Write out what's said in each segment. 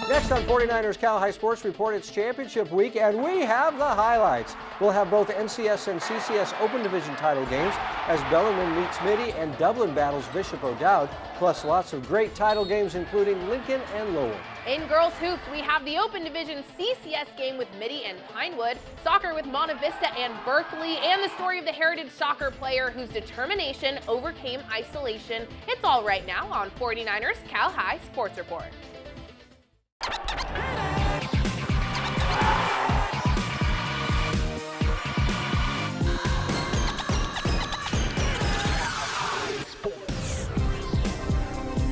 Next on 49ers Cal High Sports Report, it's championship week, and we have the highlights. We'll have both NCS and CCS Open Division title games as Bellarmine meets Mitty and Dublin battles Bishop ODowd, plus lots of great title games including Lincoln and Lowell. In girls hoops, we have the Open Division CCS game with Mitty and Pinewood, soccer with Monte Vista and Berkeley, and the story of the heritage soccer player whose determination overcame isolation. It's all right now on 49ers Cal High Sports Report.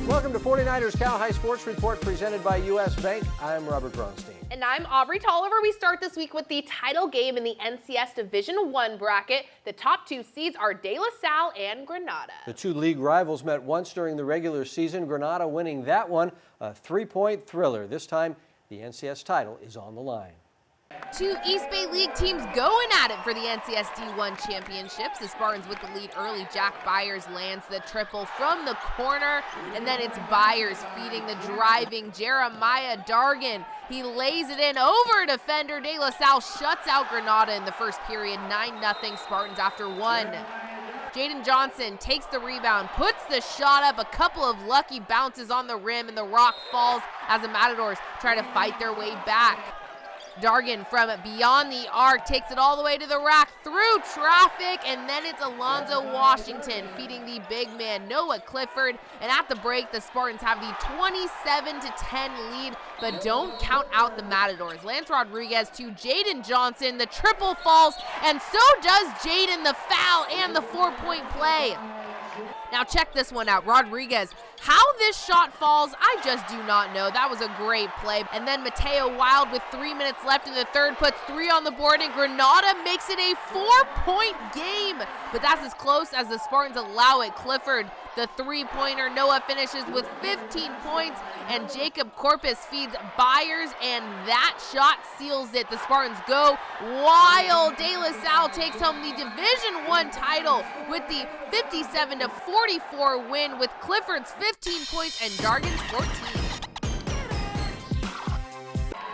Welcome to 49ers Cal High Sports Report presented by U.S. Bank. I'm Robert Bronstein. And I'm Aubrey Tolliver. We start this week with the title game in the NCS Division I bracket. The top two seeds are De La Salle and Granada. The two league rivals met once during the regular season, Granada winning that one, a three-point thriller. This time, the NCS title is on the line. Two East Bay League teams going at it for the NCS D1 championships. The Spartans with the lead early. Jack Byers lands the triple from the corner, and then it's Byers feeding the driving Jeremiah Dargan. He lays it in over defender. De La Salle shuts out Granada in the first period, 9-0 Spartans after one. Jaden Johnson takes the rebound, puts the shot up, a couple of lucky bounces on the rim, and the rock falls as the Matadors try to fight their way back. Dargan from beyond the arc takes it all the way to the rack through traffic, and then it's Alonzo Washington feeding the big man Noah Clifford. And at the break, the Spartans have the 27-10 lead, but don't count out the Matadors. Lance Rodriguez to Jaden Johnson. The triple falls, and so does Jaden. The foul and the 4-point play. Now check this one out. Rodriguez, how this shot falls, I just do not know. That was a great play. And then Mateo Wild with 3 minutes left in the third puts 3 on the board, and Granada makes it a 4-point game. But that's as close as the Spartans allow it. Clifford, the three-pointer. Noah finishes with 15 points, and Jacob Corpus feeds Byers, and that shot seals it. The Spartans go wild. De La Salle takes home the Division I title with the 57-44 win, with Clifford's 15 points and Dargan's 14.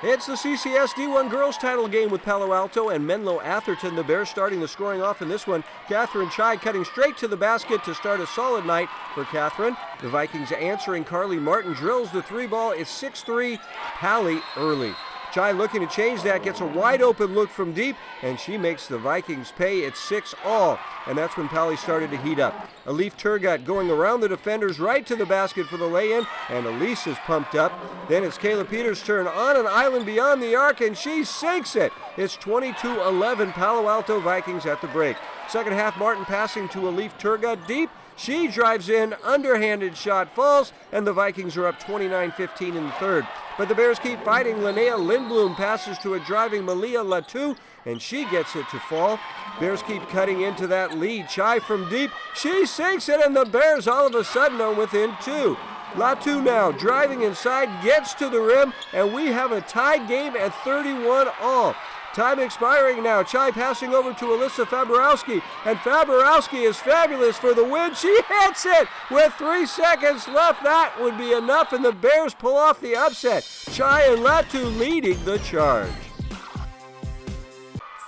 It's the CCS D1 girls title game with Palo Alto and Menlo Atherton. The Bears starting the scoring off in this one. Catherine Chai cutting straight to the basket to start a solid night for Catherine. The Vikings answering. Carly Martin drills the three ball. It's 6-3, Pally early. Chai looking to change that, gets a wide open look from deep, and she makes the Vikings pay. It's 6-all, and that's when Pally started to heat up. Alif Turgut going around the defenders right to the basket for the lay-in, and Elise is pumped up. Then it's Kayla Peters' turn on an island beyond the arc, and she sinks it. It's 22-11 Palo Alto Vikings at the break. Second half, Martin passing to Alif Turgut deep. She drives in, underhanded shot falls, and the Vikings are up 29-15 in the third. But the Bears keep fighting. Linnea Lindblom passes to a driving Malia Latu, and she gets it to fall. Bears keep cutting into that lead. Chai from deep, she sinks it, and the Bears all of a sudden are within 2. Latu now driving inside, gets to the rim, and we have a tied game at 31-all. Time expiring now. Chai passing over to Alyssa Faborowski, and Faborowski is fabulous for the win. She hits it with 3 seconds left. That would be enough, and the Bears pull off the upset. Chai and Latu leading the charge.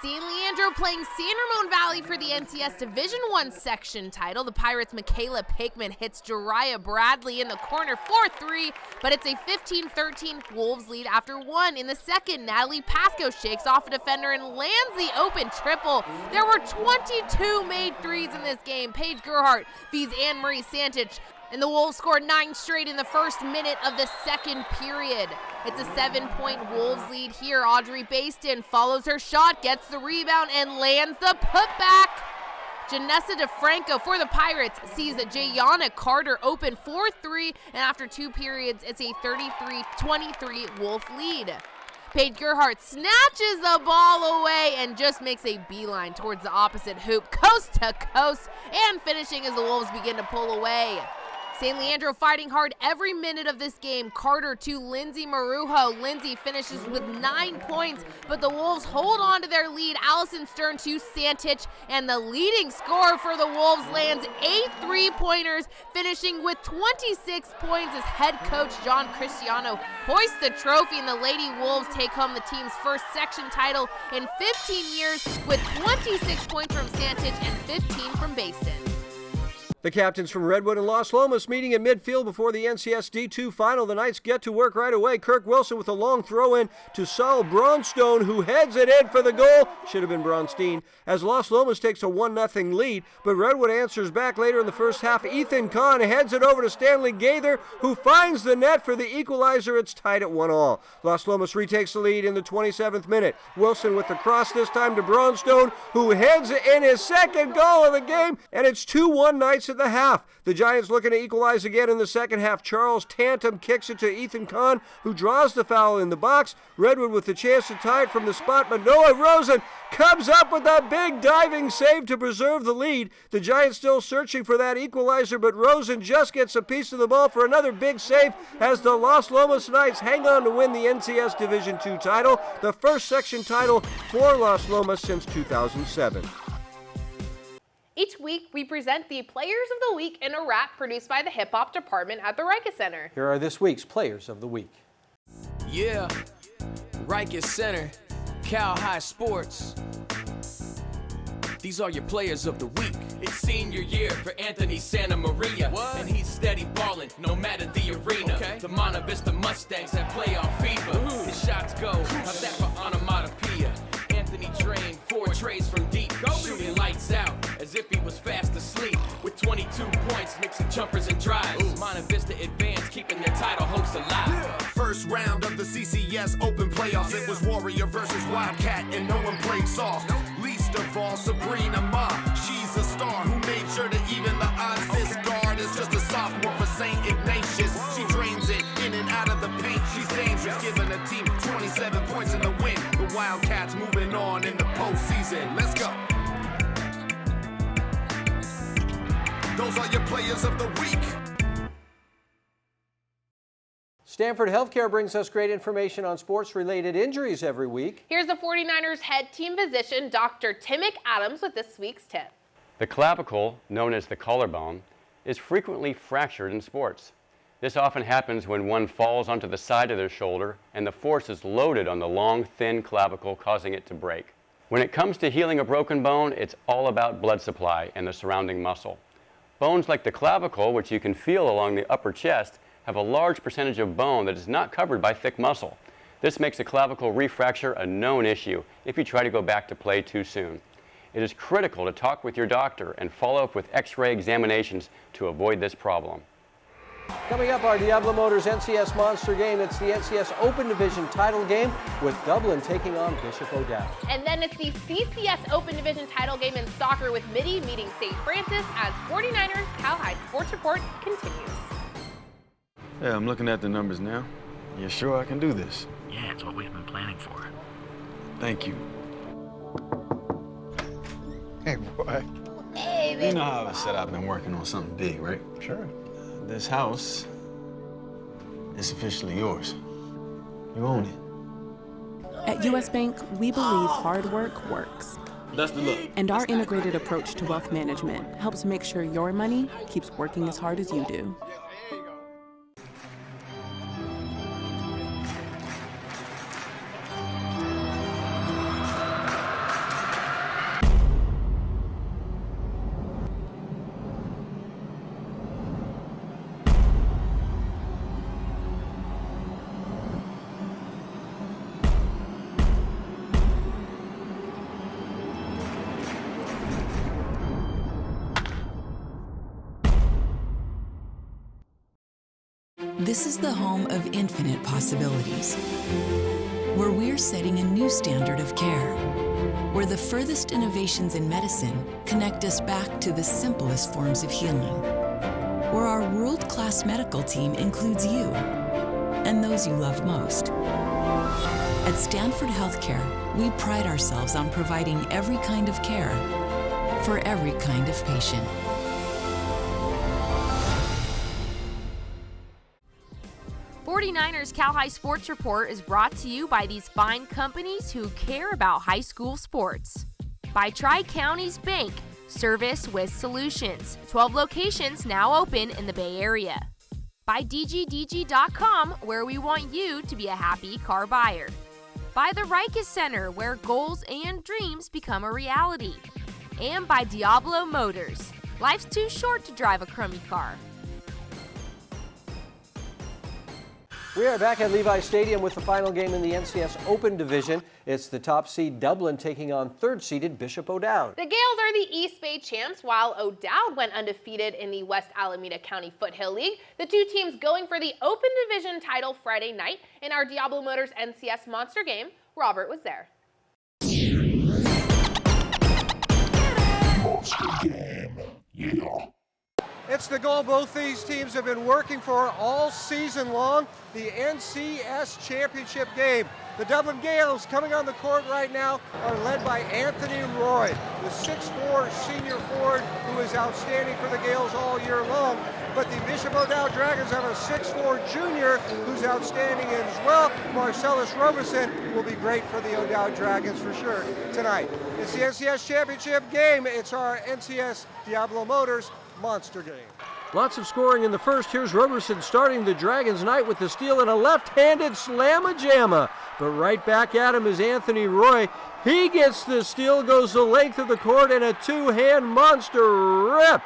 St. Leandro playing San Ramon Valley for the NCS Division I section title. The Pirates' Michaela Pickman hits Jariah Bradley in the corner for 3, but it's a 15-13 Wolves lead after 1. In the second, Natalie Pasco shakes off a defender and lands the open triple. There were 22 made threes in this game. Paige Gerhardt feeds Anne-Marie Santich, and the Wolves scored 9 straight in the first minute of the second period. It's a 7-point Wolves lead here. Audrey Baston follows her shot, gets the rebound, and lands the putback. Janessa DeFranco for the Pirates sees Jayana Carter open for 3, and after 2 periods, it's a 33-23 Wolf lead. Paige Gerhardt snatches the ball away and just makes a beeline towards the opposite hoop, coast to coast, and finishing as the Wolves begin to pull away. San Leandro fighting hard every minute of this game. Carter to Lindsay Marujo. Lindsay finishes with 9 points, but the Wolves hold on to their lead. Allison Stern to Santich, and the leading scorer for the Wolves lands 8 3-pointers, finishing with 26 points as head coach John Cristiano hoists the trophy, and the Lady Wolves take home the team's first section title in 15 years with 26 points from Santich and 15 from Basin. The captains from Redwood and Los Lomas meeting in midfield before the NCS D2 final. The Knights get to work right away. Kirk Wilson with a long throw in to Saul Braunstone, who heads it in for the goal. Should have been Braunstein, as Los Lomas takes a 1-0 lead, but Redwood answers back later in the first half. Ethan Kahn heads it over to Stanley Gaither, who finds the net for the equalizer. It's tied at 1-1. Los Lomas retakes the lead in the 27th minute. Wilson with the cross, this time to Braunstone, who heads in his second goal of the game, and it's 2-1 Knights at the half. The Giants looking to equalize again in the second half. Charles Tantum kicks it to Ethan Kahn, who draws the foul in the box. Redwood with the chance to tie it from the spot, but Noah Rosen comes up with a big diving save to preserve the lead. The Giants still searching for that equalizer, but Rosen just gets a piece of the ball for another big save as the Los Lomas Knights hang on to win the NCS Division II title, the first section title for Los Lomas since 2007. Each week, we present the Players of the Week in a rap produced by the Hip Hop Department at the Rikus Center. Here are this week's Players of the Week. Yeah, Rikus Center, Cal High Sports. These are your Players of the Week. It's senior year for Anthony Santa Maria. What? And he's steady ballin', no matter the arena. Okay. The Monta Vista Mustangs have playoff fever. Ooh. His shots go, how's that for onomatopoeia? Anthony drained 4 trays from deep, shooting lights out as if he was fast asleep. With 22 points, mixing jumpers and drives. Monta Vista advanced, keeping their title hopes alive. Yeah. First round of the CCS Open Playoffs. It was Warrior versus Wildcat, and no one played soft. Least of all, Sabrina Ma. She's a star who made sure to even the odds. This guard is just a sophomore for St. Ignatius. She drains it in and out of the paint. She's dangerous, giving the team 27 points in the win. The Wildcats moving on in the postseason. Let's go. Those are your Players of the Week. Stanford Healthcare brings us great information on sports-related injuries every week. Here's the 49ers head team physician, Dr. Timmick Adams, with this week's tip. The clavicle, known as the collarbone, is frequently fractured in sports. This often happens when one falls onto the side of their shoulder and the force is loaded on the long, thin clavicle, causing it to break. When it comes to healing a broken bone, it's all about blood supply and the surrounding muscle. Bones like the clavicle, which you can feel along the upper chest, have a large percentage of bone that is not covered by thick muscle. This makes a clavicle refracture a known issue if you try to go back to play too soon. It is critical to talk with your doctor and follow up with X-ray examinations to avoid this problem. Coming up, our Diablo Motors NCS Monster game. It's the NCS Open Division title game with Dublin taking on Bishop ODowd. And then it's the CCS Open Division title game in soccer with Mitty meeting St. Francis as 49ers Cal High Sports Report continues. Yeah, I'm looking at the numbers now. You sure I can do this? Yeah, it's what we've been planning for. Thank you. Hey, boy. Hey, baby. You know how I said I've been working on something big, right? Sure. This house is officially yours. You own it. At U.S. Bank, we believe hard work works. That's the look. And our integrated approach to wealth management helps make sure your money keeps working as hard as you do. This is the home of infinite possibilities, where we're setting a new standard of care, where the furthest innovations in medicine connect us back to the simplest forms of healing, where our world-class medical team includes you and those you love most. At Stanford Healthcare, we pride ourselves on providing every kind of care for every kind of patient. 49ers Cal High Sports Report is brought to you by these fine companies who care about high school sports. By Tri-Counties Bank, service with solutions. 12 locations now open in the Bay Area. By DGDG.com, where we want you to be a happy car buyer. By the Rikus Center, where goals and dreams become a reality. And by Diablo Motors. Life's too short to drive a crummy car. We are back at Levi Stadium with the final game in the NCS Open Division. It's the top seed Dublin taking on third-seeded Bishop ODowd. The Gales are the East Bay champs, while ODowd went undefeated in the West Alameda County Foothill League. The two teams going for the Open Division title Friday night in our Diablo Motors NCS Monster game. Robert was there. Monster game, yeah. It's the goal both these teams have been working for all season long, the NCS Championship game. The Dublin Gales coming on the court right now are led by Anthony Roy, the 6'4" senior forward who is outstanding for the Gales all year long. But the Bishop ODowd Dragons have a 6'4" junior who's outstanding as well. Marcellus Roberson will be great for the ODowd Dragons for sure tonight. It's the NCS Championship game. It's our NCS Diablo Motors Monster game. Lots of scoring in the first. Here's Roberson starting the Dragons night with the steal and a left-handed slamma-jamma. But right back at him is Anthony Roy. He gets the steal, goes the length of the court, and a two-hand monster rip.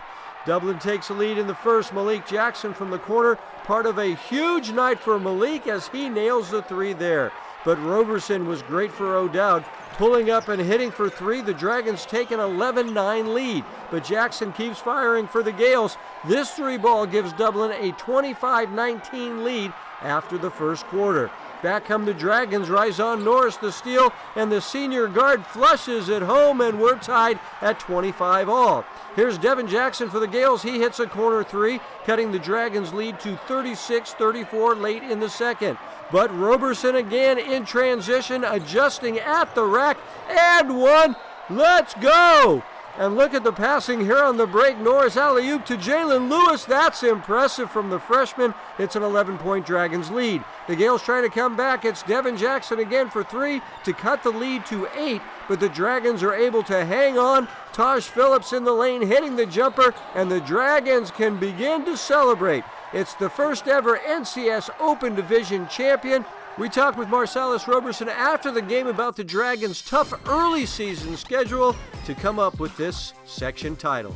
Dublin takes a lead in the first. Malik Jackson from the corner, part of a huge night for Malik as he nails the three there. But Roberson was great for ODowd. Pulling up and hitting for three, the Dragons take an 11-9 lead. But Jackson keeps firing for the Gales. This three ball gives Dublin a 25-19 lead after the first quarter. Back come the Dragons. Ryzon Norris the steal, and the senior guard flushes it home, and we're tied at 25 all. Here's Devin Jackson for the Gales. He hits a corner three, cutting the Dragons' lead to 36-34 late in the second. But Roberson again in transition, adjusting at the rack, and one. Let's go! And look at the passing here on the break. Norris alley-oop to Jalen Lewis. That's impressive from the freshman. It's an 11-point Dragons lead. The Gales trying to come back. It's Devin Jackson again for three to cut the lead to 8. But the Dragons are able to hang on. Taj Phillips in the lane hitting the jumper. And the Dragons can begin to celebrate. It's the first ever NCS Open Division champion. We talked with Marcellus Roberson after the game about the Dragons' tough early season schedule to come up with this section title.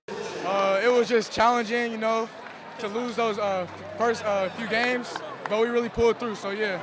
It was just challenging, to lose those first few games, but we really pulled through, so yeah.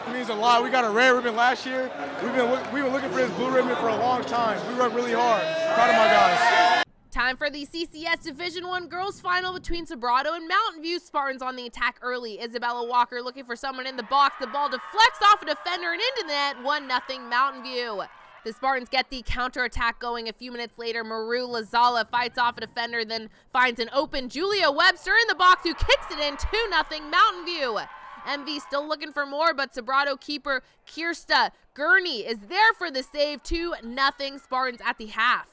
It means a lot. We got a red ribbon last year. We were looking for this blue ribbon for a long time. We worked really hard. Proud of my guys. Time for the CCS Division I girls final between Sobrato and Mountain View. Spartans on the attack early. Isabella Walker looking for someone in the box. The ball deflects off a defender and into the net. 1-0 Mountain View. The Spartans get the counterattack going a few minutes later. Maru Lazala fights off a defender, then finds an open Julia Webster in the box who kicks it in. 2-0 Mountain View. MV still looking for more, but Sobrato keeper Kirsta Gurney is there for the save. 2-0 Spartans at the half.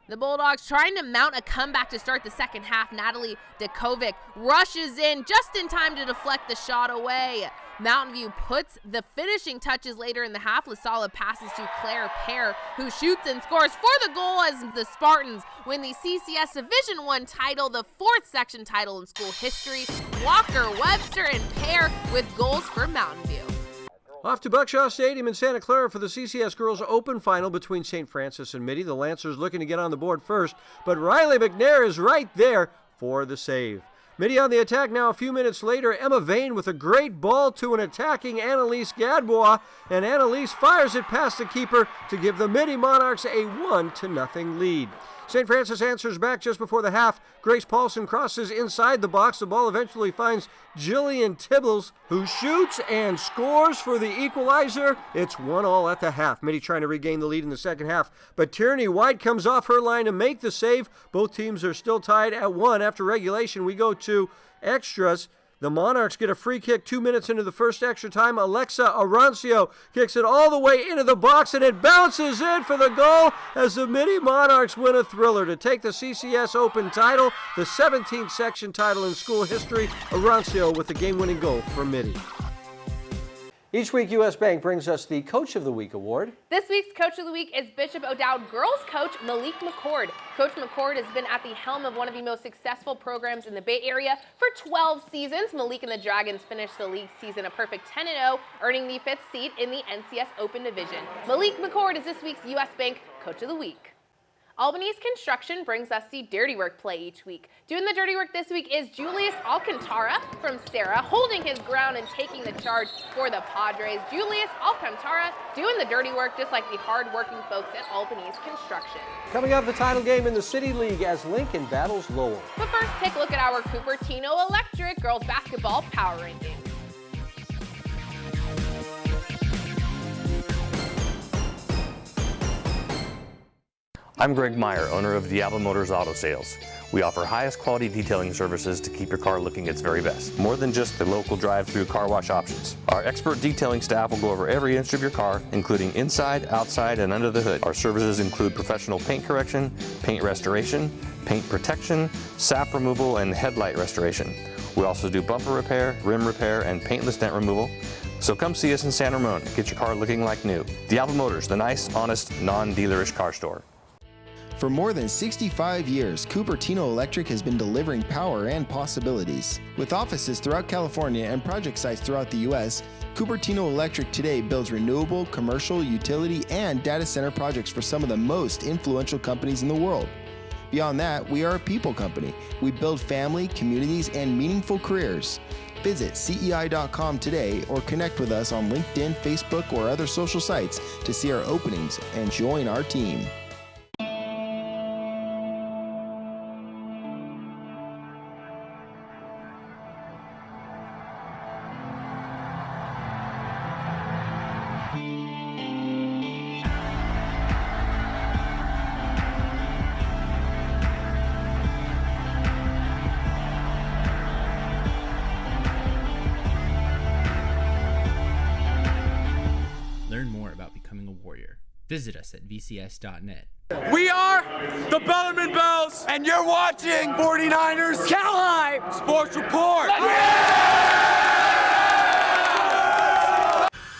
The Bulldogs trying to mount a comeback to start the second half. Natalie Dekovic rushes in just in time to deflect the shot away. Mountain View puts the finishing touches later in the half. LaSala passes to Claire Pear, who shoots and scores for the goal as the Spartans win the CCS Division I title, the 4th section title in school history. Walker, Webster, and Pear with goals for Mountain View. Off to Buckshaw Stadium in Santa Clara for the CCS Girls Open Final between St. Francis and Mitty. The Lancers looking to get on the board first, but Riley McNair is right there for the save. Mitty on the attack now a few minutes later. Emma Vane with a great ball to an attacking Annalise Gadbois, and Annalise fires it past the keeper to give the Mitty Monarchs a 1-0 lead. St. Francis answers back just before the half. Grace Paulson crosses inside the box. The ball eventually finds Jillian Tibbles, who shoots and scores for the equalizer. It's 1-1 at the half. Mitty trying to regain the lead in the second half, but Tierney White comes off her line to make the save. Both teams are still tied at 1 after regulation. We go to extras. The Monarchs get a free kick 2 minutes into the first extra time. Alexa Arancio kicks it all the way into the box, and it bounces in for the goal as the Mitty Monarchs win a thriller to take the CCS Open title, the 17th section title in school history. Arancio with the game-winning goal for Mitty. Each week, U.S. Bank brings us the Coach of the Week award. This week's Coach of the Week is Bishop ODowd girls coach Malik McCord. Coach McCord has been at the helm of one of the most successful programs in the Bay Area for 12 seasons. Malik and the Dragons finished the league season a perfect 10-0, earning the 5th seed in the NCS Open Division. Malik McCord is this week's U.S. Bank Coach of the Week. Albany's Construction brings us the Dirty Work play each week. Doing the dirty work this week is Julius Alcantara from Sarah, holding his ground and taking the charge for the Padres. Julius Alcantara doing the dirty work just like the hard-working folks at Albany's Construction. Coming up, the title game in the City League as Lincoln battles Lowell. But first, take a look at our Cupertino Electric girls basketball power rankings. I'm Greg Meyer, owner of Diablo Motors Auto Sales. We offer highest quality detailing services to keep your car looking its very best. More than just the local drive-through car wash options. Our expert detailing staff will go over every inch of your car, including inside, outside, and under the hood. Our services include professional paint correction, paint restoration, paint protection, sap removal, and headlight restoration. We also do bumper repair, rim repair, and paintless dent removal. So come see us in San Ramon. Get your car looking like new. Diablo Motors, the nice, honest, non-dealerish car store. For more than 65 years, Cupertino Electric has been delivering power and possibilities. With offices throughout California and project sites throughout the U.S., Cupertino Electric today builds renewable, commercial, utility, and data center projects for some of the most influential companies in the world. Beyond that, we are a people company. We build family, communities, and meaningful careers. Visit CEI.com today or connect with us on LinkedIn, Facebook, or other social sites to see our openings and join our team. Visit us at vcs.net. We are the Bellarmine Bells, and you're watching 49ers Cal High Sports Report.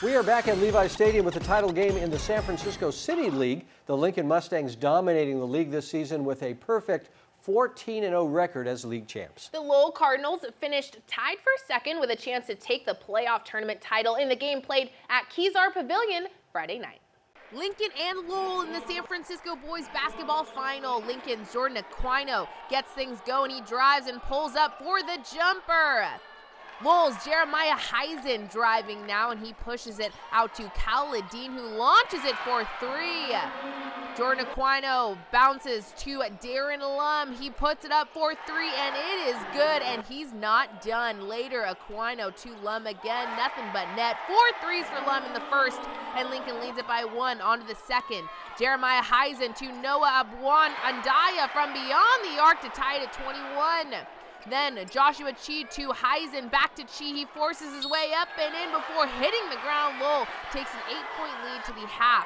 We are back at Levi Stadium with the title game in the San Francisco City League. The Lincoln Mustangs dominating the league this season with a perfect 14-0 record as league champs. The Lowell Cardinals finished tied for second with a chance to take the playoff tournament title in the game played at Kezar Pavilion Friday night. Lincoln and Lowell in the San Francisco boys basketball final. Lincoln's Jordan Aquino gets things going. He drives and pulls up for the jumper. Lowell's Jeremiah Heisen driving now, and he pushes it out to Cal Ledeen, who launches it for three. Jordan Aquino bounces to Darren Lum. He puts it up for three, and it is good, and he's not done. Later, Aquino to Lum again. Nothing but net. 4 threes for Lum in the first, and Lincoln leads it by 1 on to the second. Jeremiah Heisen to Noah Abuan Andaya from beyond the arc to tie it at 21. Then Joshua Chi to Heisen, back to Chi. He forces his way up and in before hitting the ground. Lowell takes an 8-point lead to the half.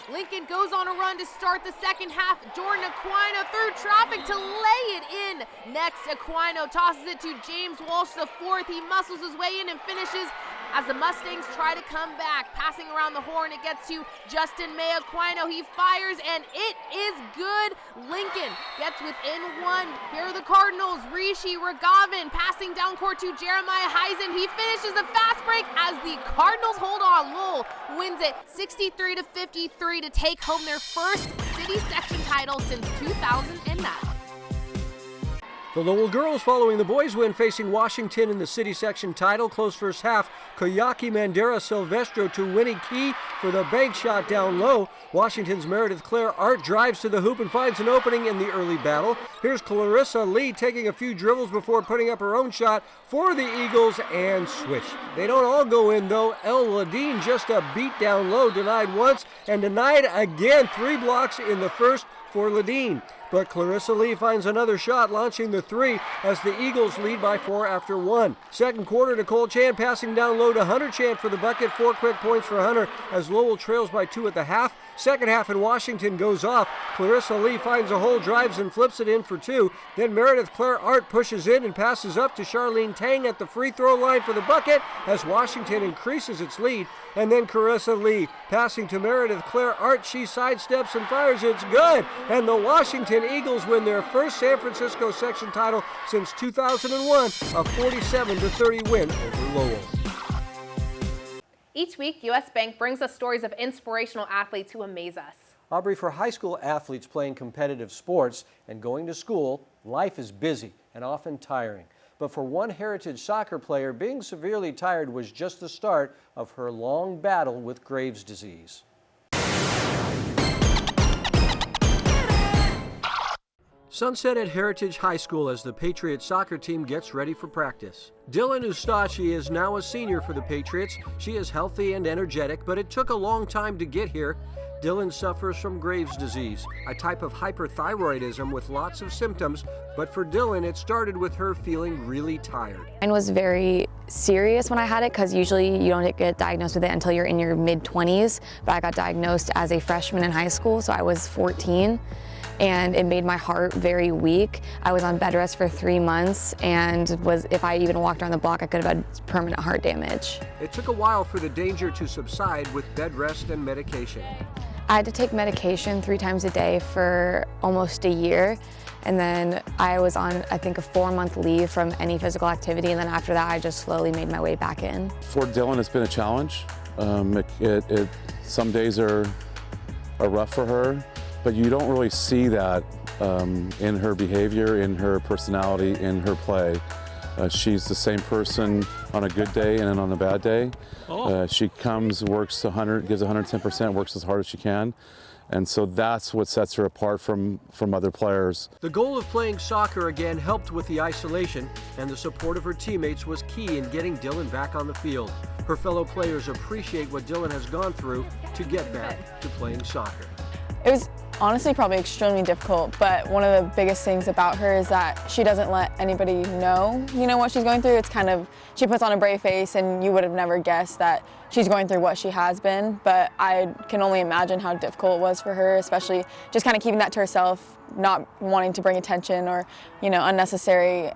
Lincoln goes on a run to start the second half. Jordan Aquino through traffic to lay it in. Next, Aquino tosses it to James Walsh the fourth. He muscles his way in and finishes as the Mustangs try to come back. Passing around the horn, it gets to Justin May Aquino. He fires, and it is good. Lincoln gets within 1. Here are the Cardinals. Rishi Regavin passing down court to Jeremiah Heisen. He finishes a fast break as the Cardinals hold on. Lowell wins it 63-53 to take home their first city section title since 2009. The Lowell girls following the boys' win facing Washington in the city section title. Close first half. Koyaki Mandera Silvestro to Winnie Key for the bank shot down low. Washington's Meredith Claire Art drives to the hoop and finds an opening in the early battle. Here's Clarissa Lee taking a few dribbles before putting up her own shot for the Eagles and switch. They don't all go in though. El Ladine just a beat down low, denied once and denied again. 3 blocks in the first for Ladine. but Clarissa Lee finds another shot, launching the three as the Eagles lead by 4 after 1. Second quarter, Nicole Chan passing down low to Hunter Chan for the bucket. 4 quick points for Hunter as Lowell trails by 2 at the half. Second half in Washington goes off. Clarissa Lee finds a hole, drives and flips it in for 2. Then Meredith Claire Art pushes in and passes up to Charlene Tang at the free throw line for the bucket as Washington increases its lead. And then Clarissa Lee passing to Meredith Claire Art. She sidesteps and fires. It's good. And the Washington Eagles win their first San Francisco section title since 2001, a 47-30 win over Lowell. Each week, U.S. Bank brings us stories of inspirational athletes who amaze us. Aubrey, for high school athletes playing competitive sports and going to school, life is busy and often tiring. But for one heritage soccer player, being severely tired was just the start of her long battle with Graves' disease. Sunset at Heritage High School as the Patriots soccer team gets ready for practice. Dylan Ustachi is now a senior for the Patriots. She is healthy and energetic, but it took a long time to get here. Dylan suffers from Graves' disease, a type of hyperthyroidism with lots of symptoms, but for Dylan, it started with her feeling really tired. Mine was very serious when I had it because usually you don't get diagnosed with it until you're in your mid-20s, but I got diagnosed as a freshman in high school, so I was 14. And it made my heart very weak. I was on bed rest for 3 months and if I even walked around the block, I could have had permanent heart damage. It took a while for the danger to subside with bed rest and medication. I had to take medication 3 times a day for almost a year. And then I was on, I think, a 4-month leave from any physical activity. And then after that, I just slowly made my way back in. For Dylan, it's been a challenge. Some days are rough for her. But you don't really see that in her behavior, in her personality, in her play. She's the same person on a good day and on a bad day. She comes, works 100, gives 110%, works as hard as she can. And so that's what sets her apart from other players. The goal of playing soccer again helped with the isolation, and the support of her teammates was key in getting Dylan back on the field. Her fellow players appreciate what Dylan has gone through to get back to playing soccer. It was honestly probably extremely difficult, but one of the biggest things about her is that she doesn't let anybody know, what she's going through. It's kind of, she puts on a brave face and you would have never guessed that she's going through what she has been, but I can only imagine how difficult it was for her, especially just kind of keeping that to herself, not wanting to bring attention or, unnecessary,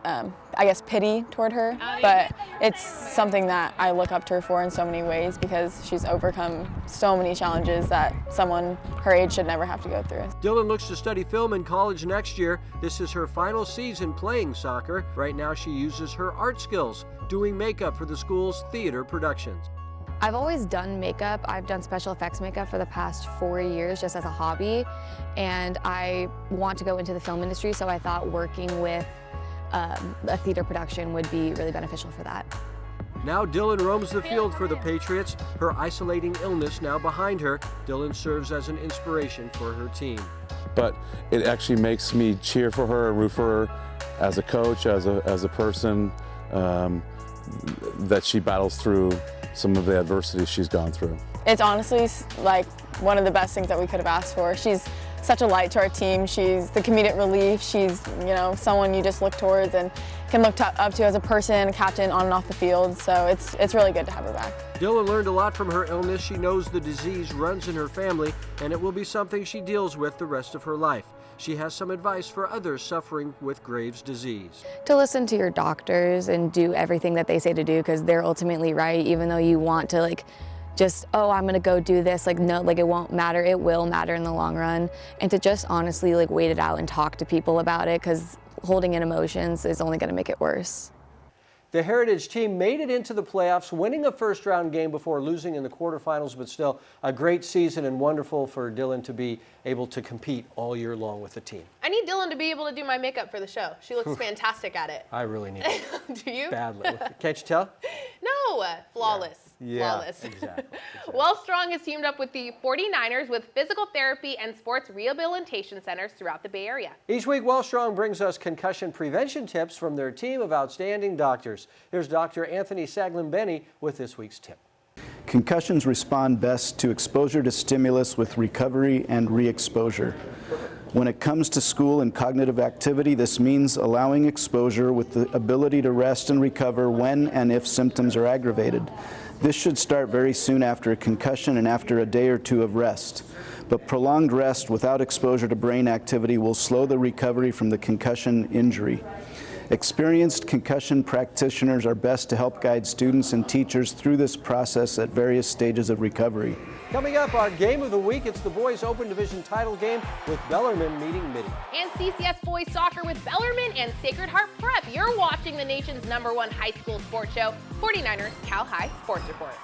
pity toward her. But it's something that I look up to her for in so many ways because she's overcome so many challenges that someone her age should never have to go through. Dylan looks to study film in college next year. This is her final season playing soccer. Right now she uses her art skills, doing makeup for the school's theater productions. I've always done makeup. I've done special effects makeup for the past 4 years just as a hobby, and I want to go into the film industry, so I thought working with a theater production would be really beneficial for that. Now Dylan roams the field for the Patriots. Her isolating illness now behind her, Dylan serves as an inspiration for her team. But it actually makes me cheer for her and root for her as a coach, as a person, that she battles through some of the adversity she's gone through. It's honestly like one of the best things that we could have asked for. She's such a light to our team. She's the comedic relief. She's, someone you just look towards and can look up to as a person, a captain on and off the field. So it's really good to have her back. Dylan learned a lot from her illness. She knows the disease runs in her family, and it will be something she deals with the rest of her life. She has some advice for others suffering with Graves' disease. To listen to your doctors and do everything that they say to do because they're ultimately right, even though you want to I'm gonna go do this, no, it won't matter. It will matter in the long run. And to just honestly wait it out and talk to people about it because holding in emotions is only gonna make it worse. The Heritage team made it into the playoffs, winning a first-round game before losing in the quarterfinals, but still a great season and wonderful for Dylan to be able to compete all year long with the team. I need Dylan to be able to do my makeup for the show. She looks fantastic at it. I really need it. Do you? Badly. Can't you tell? No, flawless. Yeah, flawless. Exactly. Well Strong has teamed up with the 49ers with physical therapy and sports rehabilitation centers throughout the Bay Area. Each week, Well Strong brings us concussion prevention tips from their team of outstanding doctors. Here's Dr. Anthony Saglin-Benny with this week's tip. Concussions respond best to exposure to stimulus with recovery and re-exposure. When it comes to school and cognitive activity, this means allowing exposure with the ability to rest and recover when and if symptoms are aggravated. This should start very soon after a concussion and after a day or two of rest. But prolonged rest without exposure to brain activity will slow the recovery from the concussion injury. Experienced concussion practitioners are best to help guide students and teachers through this process at various stages of recovery. Coming up, our game of the week, it's the boys Open Division title game with Bellarmine meeting Mitty. And CCS boys soccer with Bellarmine and Sacred Heart Prep. You're watching the nation's #1 high school sports show, 49ers Cal High Sports Report.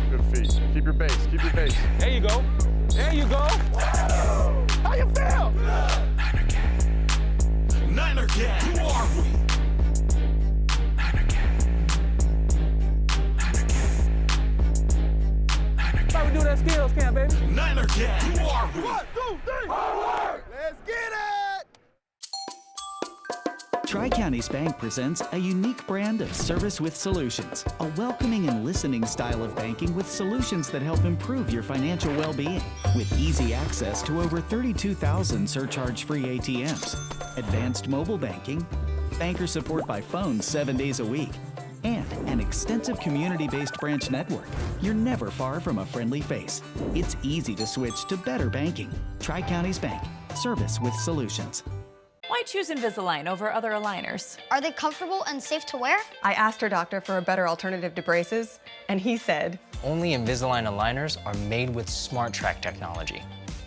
Good feet. Keep your base. Keep your base. There you go. There you go. How you feel? Niner Gang. Who are we? Niner Gang. How we do that skills camp, baby? Niner Gang. Who are we? 1, 2, 3. Forward. Let's get it. Tri-Counties Bank presents a unique brand of service with solutions, a welcoming and listening style of banking with solutions that help improve your financial well-being, with easy access to over 32,000 surcharge-free ATMs, advanced mobile banking, banker support by phone 7 days a week, and an extensive community-based branch network. You're never far from a friendly face. It's easy to switch to better banking. Tri-Counties Bank, service with solutions. Why choose Invisalign over other aligners? Are they comfortable and safe to wear? I asked her doctor for a better alternative to braces, and he said, only Invisalign aligners are made with Smart Track technology.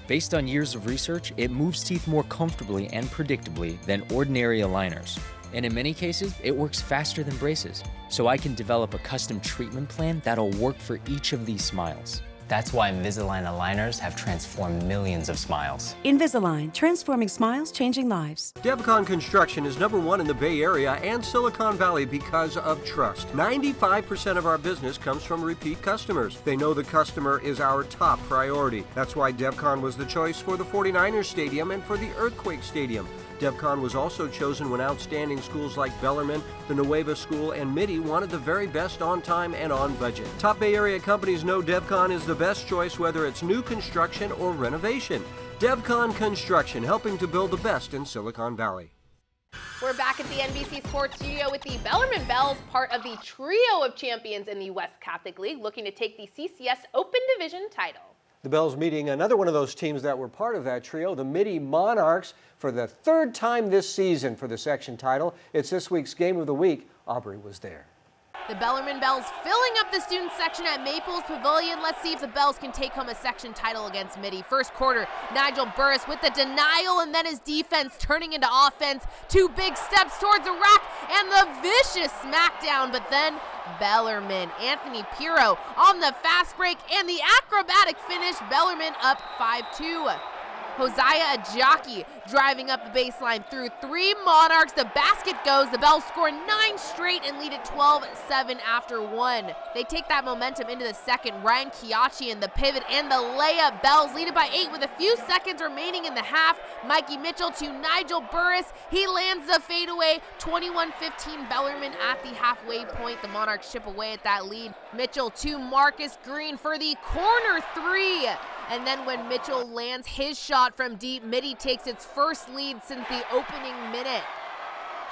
Based on years of research, it moves teeth more comfortably and predictably than ordinary aligners. And in many cases, it works faster than braces. So I can develop a custom treatment plan that'll work for each of these smiles. That's why Invisalign aligners have transformed millions of smiles. Invisalign, transforming smiles, changing lives. DevCon Construction is #1 in the Bay Area and Silicon Valley because of trust. 95% of our business comes from repeat customers. They know the customer is our top priority. That's why DevCon was the choice for the 49ers Stadium and for the Earthquake Stadium. DevCon was also chosen when outstanding schools like Bellarmine, the Nueva School, and Mitty wanted the very best on time and on budget. Top Bay Area companies know DevCon is the best choice whether it's new construction or renovation. DevCon Construction, helping to build the best in Silicon Valley. We're back at the NBC Sports Studio with the Bellarmine Bells, part of the trio of champions in the West Catholic League, looking to take the CCS Open Division title. The Bells meeting another one of those teams that were part of that trio, the Mitty Monarchs, for the 3rd time this season for the section title. It's this week's Game of the Week. Aubrey was there. The Bellarmine Bells filling up the student section at Maples Pavilion. Let's see if the Bells can take home a section title against Mitty. First quarter, Nigel Burris with the denial and then his defense turning into offense. 2 big steps towards the rack and the vicious smackdown, but then Bellarmine, Anthony Pirro on the fast break and the acrobatic finish. Bellarmine up 5-2. Hosea Ajaki driving up the baseline through 3 Monarchs. The basket goes. The Bells score 9 straight and lead at 12-7 after 1. They take that momentum into the second. Ryan Chiachi in the pivot and the layup. Bells lead it by 8 with a few seconds remaining in the half. Mikey Mitchell to Nigel Burris. He lands the fadeaway. 21-15 Bellarmine at the halfway point. The Monarchs chip away at that lead. Mitchell to Marcus Green for the corner 3. And then when Mitchell lands his shot from deep, Mitty takes its first lead since the opening minute.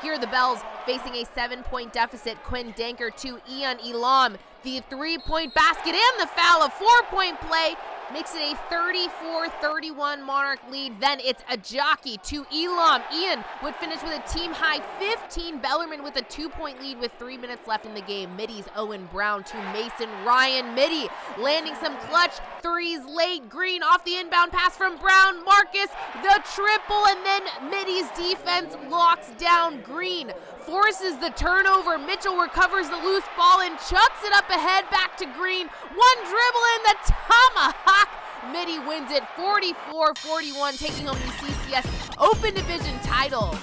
Here are the Bells facing a 7-point deficit. Quinn Danker to Ian Elam. The 3-point basket and the foul, a 4-point play makes it a 34-31 Monarch lead. Then it's Ajaki to Elam. Ian would finish with a team-high 15. Bellarmine with a 2-point lead with 3 minutes left in the game. Mitty's Owen Brown to Mason Ryan. Mitty landing some clutch threes late. Green off the inbound pass from Brown. Marcus, the triple, and then Mitty's defense locks down Green. Forces the turnover. Mitchell recovers the loose ball and chucks it up ahead back to Green. One dribble and the tomahawk. Mitty wins it 44-41, taking home the CCS Open Division title.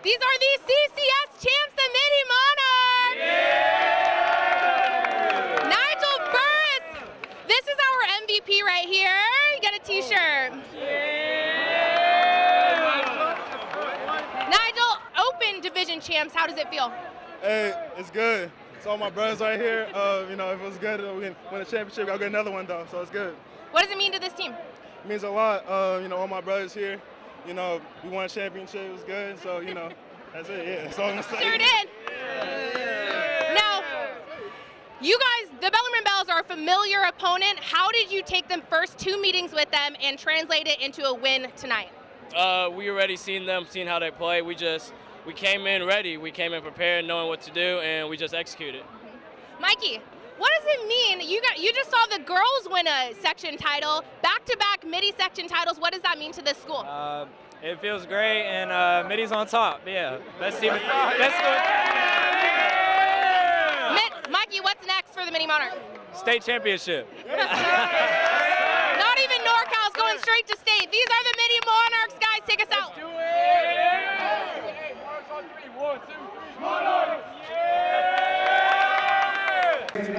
These are the CCS champs, the Mitty Monarchs! Yeah! Nigel Burris, this is our MVP right here. You got a t-shirt. Yeah! Nigel, open Open Division champs. How does it feel? Hey, it's good. It's all my brothers right here. You know, if it was good, we can win a championship. I'll get another one though, so it's good. What does it mean to this team? It means a lot. You know, all my brothers here. You know, we won a championship. It was good. So you know, that's it. Yeah, that's all I'm gonna say. Sure did. Now, you guys, the Bellarmine Bells are a familiar opponent. How did you take them first 2 meetings with them and translate it into a win tonight? We already seen them, seen how they play. We came in ready. We came in prepared, knowing what to do, and we just executed. Mikey, what does it mean? You just saw the girls win a section title, back-to-back Mitty section titles. What does that mean to this school? It feels great, and Mitty's on top. Yeah, best team. Best school. Mikey, what's next for the Mini Monarchs? State championship. Not even NorCal's going straight to state. These are the Mini Monarchs, guys. Take us out. Let's do it. Monarchs on 3. 1, 2, 3. Monarchs.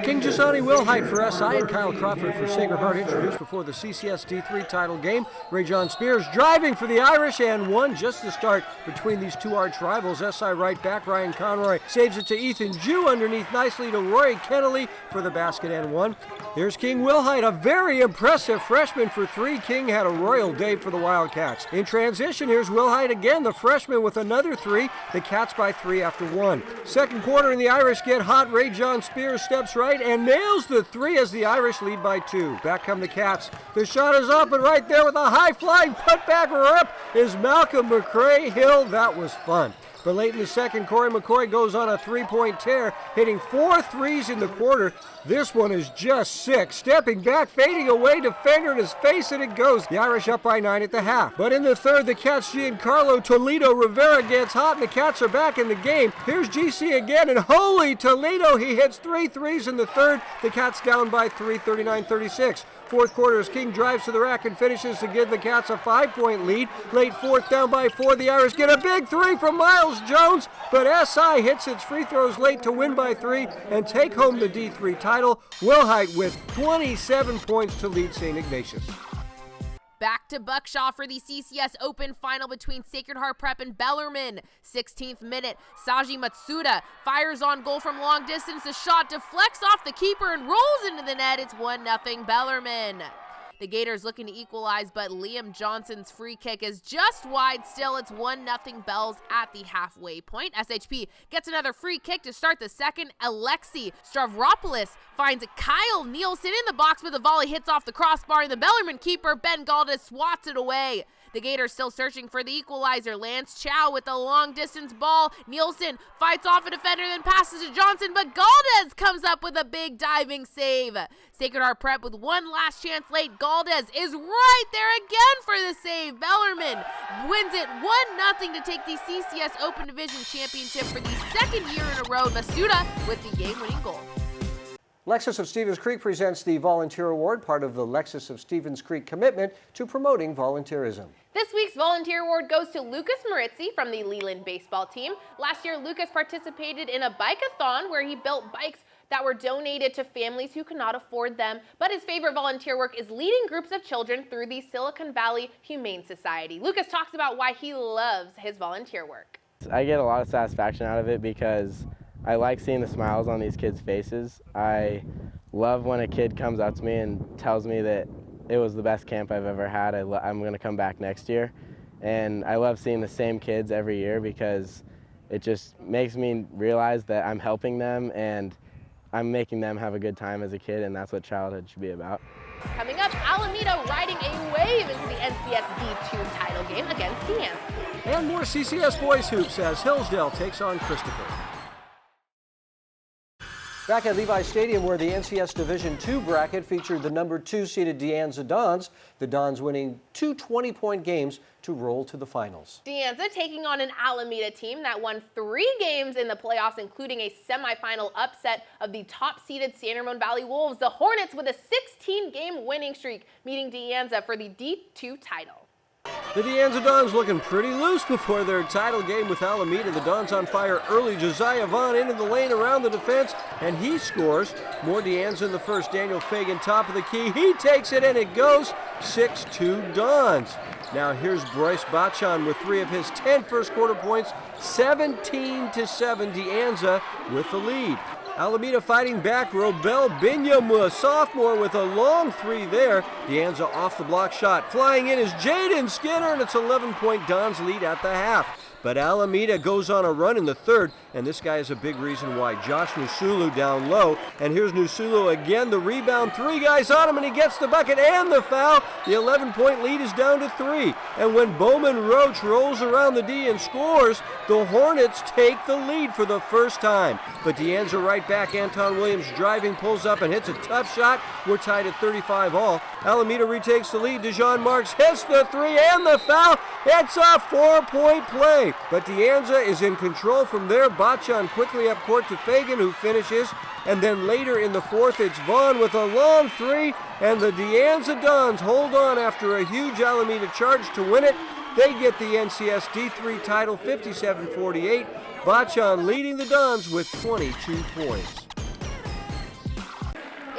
King Jasani Wilhite for SI and Kyle Crawford for Sacred Heart introduced before the CCS D3 title game. Ray John Spears driving for the Irish and one just to start between these two arch rivals. SI right back Ryan Conroy saves it to Ethan Jew underneath nicely to Rory Kennelly for the basket and one. Here's King Wilhite, a very impressive freshman for 3. King had a royal day for the Wildcats. In transition, here's Wilhite again, the freshman with another 3. The Cats by 3 after 1. Second quarter and the Irish get hot. Ray John Spears steps right and nails the 3 as the Irish lead by 2. Back come the Cats. The shot is up and right there with a high-flying putback rip is Malcolm McCray Hill. That was fun. But late in the second, Corey McCoy goes on a 3-point tear, hitting 4 threes in the quarter. This one is just sick. Stepping back, fading away, defender in his face, and it goes. The Irish up by 9 at the half. But in the third, the Cats' Giancarlo Toledo Rivera gets hot, and the Cats are back in the game. Here's GC again, and holy Toledo, he hits 3 threes in the third. The Cats down by 3, 39-36. Fourth quarter as King drives to the rack and finishes to give the Cats a 5-point lead. Late fourth, down by 4. The Irish get a big 3 from Miles Jones, but SI hits its free throws late to win by 3 and take home the D3 title. Wilhite with 27 points to lead St. Ignatius. Back to Buckshaw for the CCS Open final between Sacred Heart Prep and Bellarmine. 16th minute, Saji Matsuda fires on goal from long distance. The shot deflects off the keeper and rolls into the net. It's 1-0 Bellarmine. The Gators looking to equalize, but Liam Johnson's free kick is just wide still. It's 1-0 Bells at the halfway point. SHP gets another free kick to start the second. Alexi Stavropoulos finds Kyle Nielsen in the box, but the volley hits off the crossbar, and the Bellarmine keeper, Ben Galdes, swats it away. The Gators still searching for the equalizer. Lance Chow with the long-distance ball. Nielsen fights off a defender, then passes to Johnson, but Galdes comes up with a big diving save. Sacred Heart Prep with one last chance late. Galdes is right there again for the save. Bellarmine wins it 1-0 to take the CCS Open Division Championship for the second year in a row. Masuda with the game-winning goal. Lexus of Stevens Creek presents the Volunteer Award, part of the Lexus of Stevens Creek commitment to promoting volunteerism. This week's Volunteer Award goes to Lucas Maritzi from the Leland baseball team. Last year, Lucas participated in a bike-a-thon where he built bikes that were donated to families who could not afford them. But his favorite volunteer work is leading groups of children through the Silicon Valley Humane Society. Lucas talks about why he loves his volunteer work. I get a lot of satisfaction out of it because I like seeing the smiles on these kids' faces. I love when a kid comes up to me and tells me that it was the best camp I've ever had. I'm going to come back next year. And I love seeing the same kids every year because it just makes me realize that I'm helping them and I'm making them have a good time as a kid, and that's what childhood should be about. Coming up, Alameda riding a wave into the NCS D2 title game against DeAnza. And more CCS boys hoops as Hillsdale takes on Christopher. Back at Levi Stadium, where the NCS Division II bracket featured the number 2 seeded DeAnza Dons, the Dons winning 2 20-point games to roll to the finals. DeAnza taking on an Alameda team that won 3 games in the playoffs, including a semifinal upset of the top-seeded San Ramon Valley Wolves. The Hornets with a 16-game winning streak, meeting DeAnza for the D2 title. The DeAnza Dons looking pretty loose before their title game with Alameda. The Dons on fire early. Josiah Vaughn into the lane around the defense, and he scores. More DeAnza in the first. Daniel Fagan top of the key. He takes it, and it goes 6-2 Dons. Now here's Bryce Bachan with 3 of his 10 first quarter points, 17-7, DeAnza with the lead. Alameda fighting back, Robel Binyam, sophomore, with a long 3 there. DeAnza off the block shot. Flying in is Jaden Skinner, and it's 11-point Don's lead at the half. But Alameda goes on a run in the third, and this guy is a big reason why. Josh Nusulu down low, and here's Nusulu again, the rebound, 3 guys on him, and he gets the bucket and the foul. The 11-point lead is down to 3, and when Bowman Roach rolls around the D and scores, the Hornets take the lead for the first time. But DeAnza right back, Anton Williams driving, pulls up and hits a tough shot. We're tied at 35 all. Alameda retakes the lead. DeJohn Marks hits the 3 and the foul. It's a 4-point play. But DeAnza is in control from there. Bachan quickly up court to Fagan, who finishes. And then later in the fourth, it's Vaughn with a long 3. And the DeAnza Dons hold on after a huge Alameda charge to win it. They get the NCS D3 title 57-48. Bachan leading the Dons with 22 points.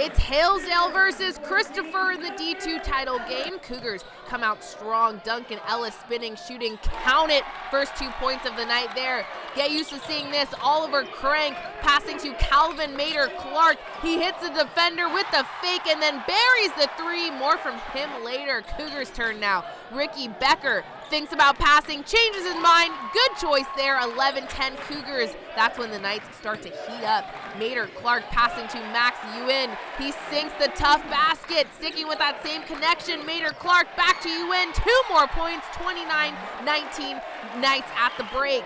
It's Hillsdale versus Christopher in the D2 title game. Cougars come out strong. Duncan Ellis spinning, shooting, count it. First 2 points of the night there. Get used to seeing this. Oliver Crank passing to Calvin Mater Clark. He hits the defender with the fake and then buries the 3. More from him later. Cougars' turn now. Ricky Becker thinks about passing, changes his mind. Good choice there. 11-10 Cougars. That's when the Knights start to heat up. Mater Clark passing to Max Ewan. He sinks the tough basket. Sticking with that same connection. Mater Clark back to Ewan. 2 more points. 29-19 Knights at the break.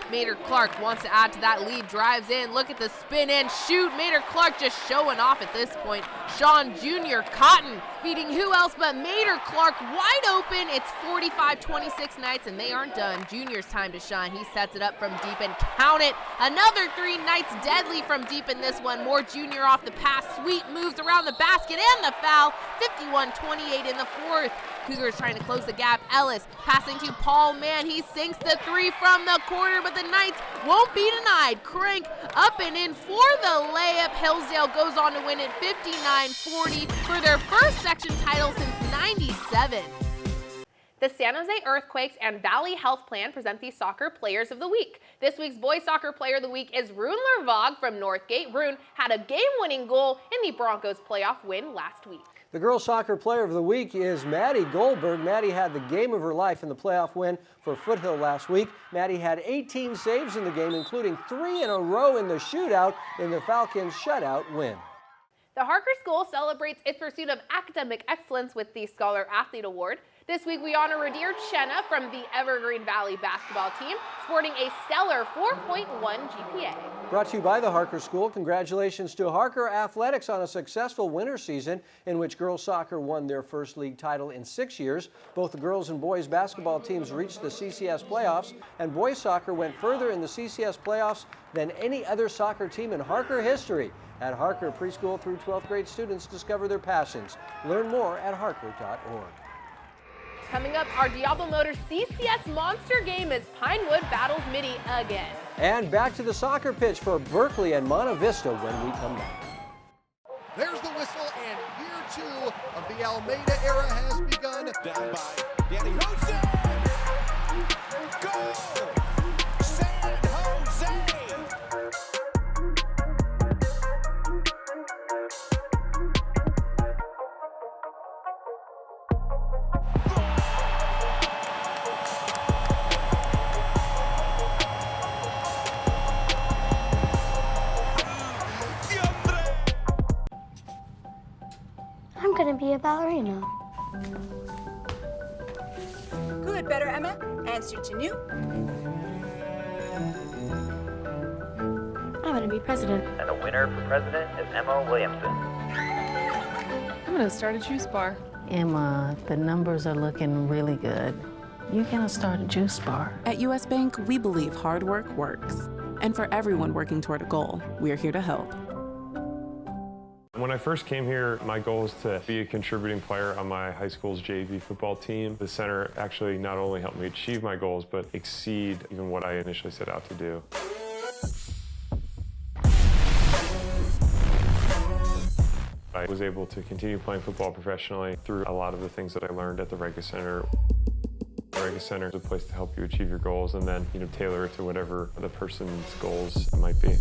Mater Clark wants to add to that lead, drives in, look at the spin and shoot. Mater Clark just showing off at this point. Sean Jr. Cotton feeding who else but Mater Clark, wide open. It's 45-26 Knights, and they aren't done. Junior's time to shine. He sets it up from deep and count it. Another 3 Knights deadly from deep in this one. More Junior off the pass. Sweet moves around the basket and the foul. 51-28 in the fourth. Cougars trying to close the gap. Ellis passing to Paul Mann. He sinks the 3 from the corner, but the Knights won't be denied. Crank up and in for the layup. Hillsdale goes on to win it 59-40 for their first section title since '97. The San Jose Earthquakes and Valley Health Plan present the Soccer Players of the Week. This week's Boys Soccer Player of the Week is Rune Lervog from Northgate. Rune had a game-winning goal in the Broncos playoff win last week. The Girls Soccer Player of the Week is Maddie Goldberg. Maddie had the game of her life in the playoff win for Foothill last week. Maddie had 18 saves in the game, including 3 in a row in the shootout in the Falcons' shutout win. The Harker School celebrates its pursuit of academic excellence with the Scholar Athlete Award. This week we honor Radir Chenna from the Evergreen Valley basketball team, sporting a stellar 4.1 GPA. Brought to you by the Harker School. Congratulations to Harker Athletics on a successful winter season in which girls soccer won their first league title in 6 years. Both the girls and boys basketball teams reached the CCS playoffs, and boys soccer went further in the CCS playoffs than any other soccer team in Harker history. At Harker, preschool through 12th grade students discover their passions. Learn more at harker.org. Coming up, our Diablo Motors CCS Monster Game as Pinewood battles Mitty again. And back to the soccer pitch for Berkeley and Monte Vista when we come back. There's the whistle, and year 2 of the Alameda era has begun. Down by Danny Jose. Goal! San Jose! I'm gonna be a ballerina. Good, better, Emma. Answer to new. I'm gonna be president. And the winner for president is Emma Williamson. I'm gonna start a juice bar. Emma, the numbers are looking really good. You're gonna start a juice bar. At US Bank, we believe hard work works. And for everyone working toward a goal, we are here to help. When I first came here, my goal was to be a contributing player on my high school's JV football team. The center actually not only helped me achieve my goals, but exceed even what I initially set out to do. I was able to continue playing football professionally through a lot of the things that I learned at the Rega Center. Rega Center is a place to help you achieve your goals and then, tailor it to whatever the person's goals might be.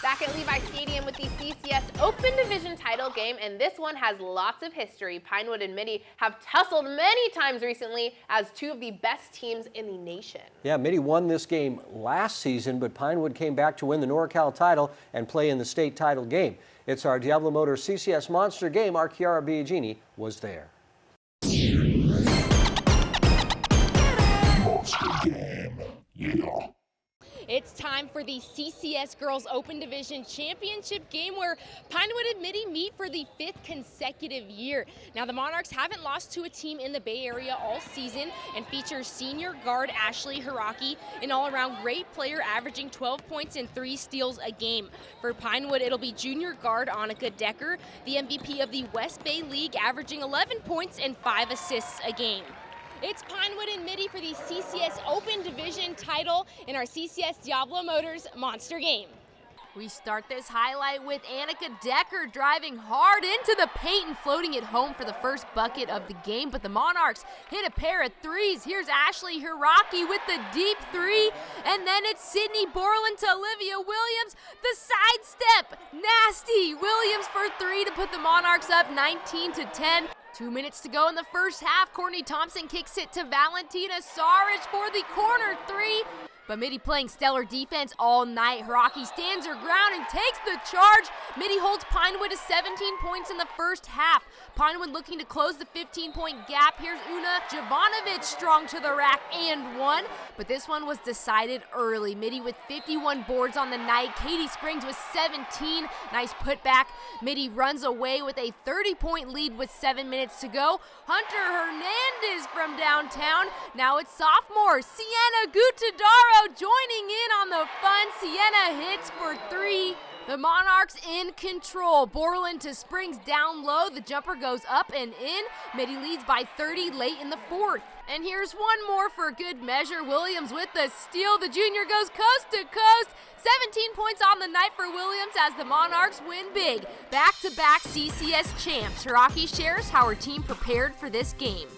Back at Levi Stadium with the CCS Open Division title game, and this one has lots of history. Pinewood and Mitty have tussled many times recently as two of the best teams in the nation. Yeah, Mitty won this game last season, but Pinewood came back to win the NorCal title and play in the state title game. It's our Diablo Motors CCS Monster game. Our Chiara Biagini was there. Monster game, yeah. It's time for the CCS Girls Open Division Championship game where Pinewood and Mitty meet for the 5th consecutive year. Now, the Monarchs haven't lost to a team in the Bay Area all season and features senior guard Ashley Hiraki, an all-around great player averaging 12 points and 3 steals a game. For Pinewood, it'll be junior guard Annika Decker, the MVP of the West Bay League, averaging 11 points and 5 assists a game. It's Pinewood and Mitty for the CCS Open Division title in our CCS Diablo Motors Monster game. We start this highlight with Annika Decker driving hard into the paint and floating it home for the first bucket of the game, but the Monarchs hit a pair of threes. Here's Ashley Hiraki with the deep three, and then it's Sydney Borland to Olivia Williams. The sidestep, nasty. Williams for 3 to put the Monarchs up 19-10. 2 minutes to go in the first half. Courtney Thompson kicks it to Valentina Saric for the corner 3. But Mitty playing stellar defense all night. Hiraki stands her ground and takes the charge. Mitty holds Pinewood to 17 points in the first half. Pinewood looking to close the 15-point gap. Here's Una Jovanovic strong to the rack and 1. But this one was decided early. Mitty with 51 boards on the night. Katie Springs with 17. Nice putback. Mitty runs away with a 30-point lead with 7 minutes to go. Hunter Hernandez from downtown. Now it's sophomore Sienna Gutadaro joining in on the fun. Sienna hits for 3. The Monarchs in control. Borland to Springs down low. The jumper goes up and in. Mitty leads by 30 late in the 4th. And here's one more for good measure. Williams with the steal. The junior goes coast to coast. 17 points on the night for Williams as the Monarchs win big. Back-to-back CCS champs. Hiraki shares how her team prepared for this game.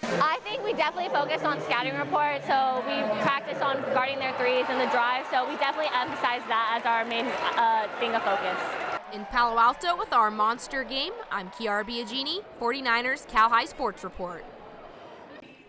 I think we definitely focus on scouting report, so we practice on guarding their threes and the drive, so we definitely emphasize that as our main thing of focus. In Palo Alto with our Monster game, I'm Chiara Biagini, 49ers Cal High Sports Report.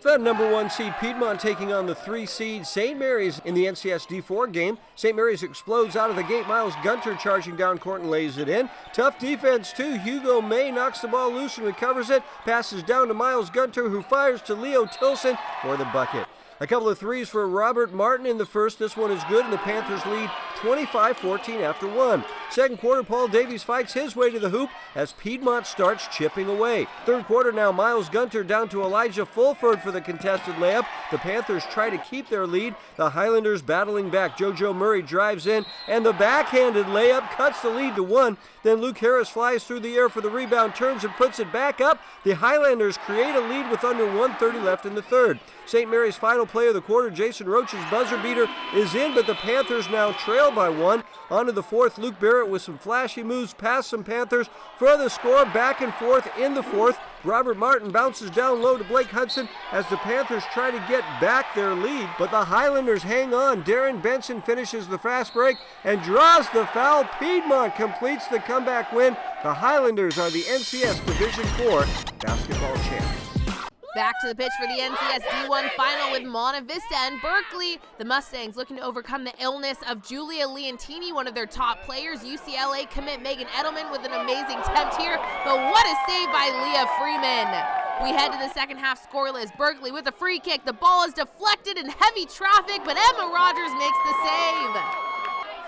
The number 1 seed Piedmont taking on the 3 seed St. Mary's in the NCS D4 game. St. Mary's explodes out of the gate. Miles Gunter charging down court and lays it in. Tough defense too. Hugo May knocks the ball loose and recovers it. Passes down to Miles Gunter, who fires to Leo Tilson for the bucket. A couple of threes for Robert Martin in the first. This one is good, and the Panthers lead 25-14 after 1. Second quarter, Paul Davies fights his way to the hoop as Piedmont starts chipping away. Third quarter now, Miles Gunter down to Elijah Fulford for the contested layup. The Panthers try to keep their lead. The Highlanders battling back. JoJo Murray drives in, and the backhanded layup cuts the lead to 1. Then Luke Harris flies through the air for the rebound, turns and puts it back up. The Highlanders create a lead with under 1:30 left in the third. St. Mary's final play of the quarter, Jason Roach's buzzer beater is in, but the Panthers now trail by 1. On to the 4th, Luke Barrett with some flashy moves past some Panthers for the score, back and forth in the 4th. Robert Martin bounces down low to Blake Hudson as the Panthers try to get back their lead, but the Highlanders hang on. Darren Benson finishes the fast break and draws the foul. Piedmont completes the comeback win. The Highlanders are the NCS Division IV basketball champs. Back to the pitch for the NCS D1 final with Monta Vista and Berkeley. The Mustangs looking to overcome the illness of Julia Leontini, one of their top players. UCLA commit Megan Edelman with an amazing attempt here, but what a save by Leah Freeman. We head to the second half scoreless. Berkeley with a free kick. The ball is deflected in heavy traffic, but Emma Rogers makes the save.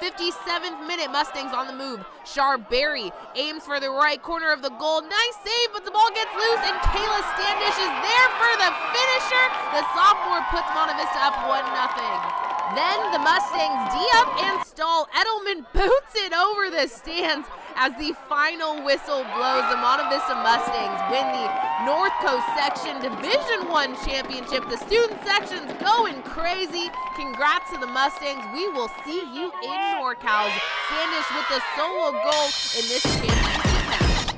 57th minute, Mustangs on the move. Char Berry aims for the right corner of the goal. Nice save, but the ball gets loose, and Kayla Standish is there for the finisher. The sophomore puts Monta Vista up 1-0. Then the Mustangs D-up and stall. Edelman boots it over the stands as the final whistle blows. The Monta Vista Mustangs win the North Coast Section Division I Championship. The student section's going crazy. Congrats to the Mustangs. We will see you in NorCal. Standish with the solo goal in this championship match.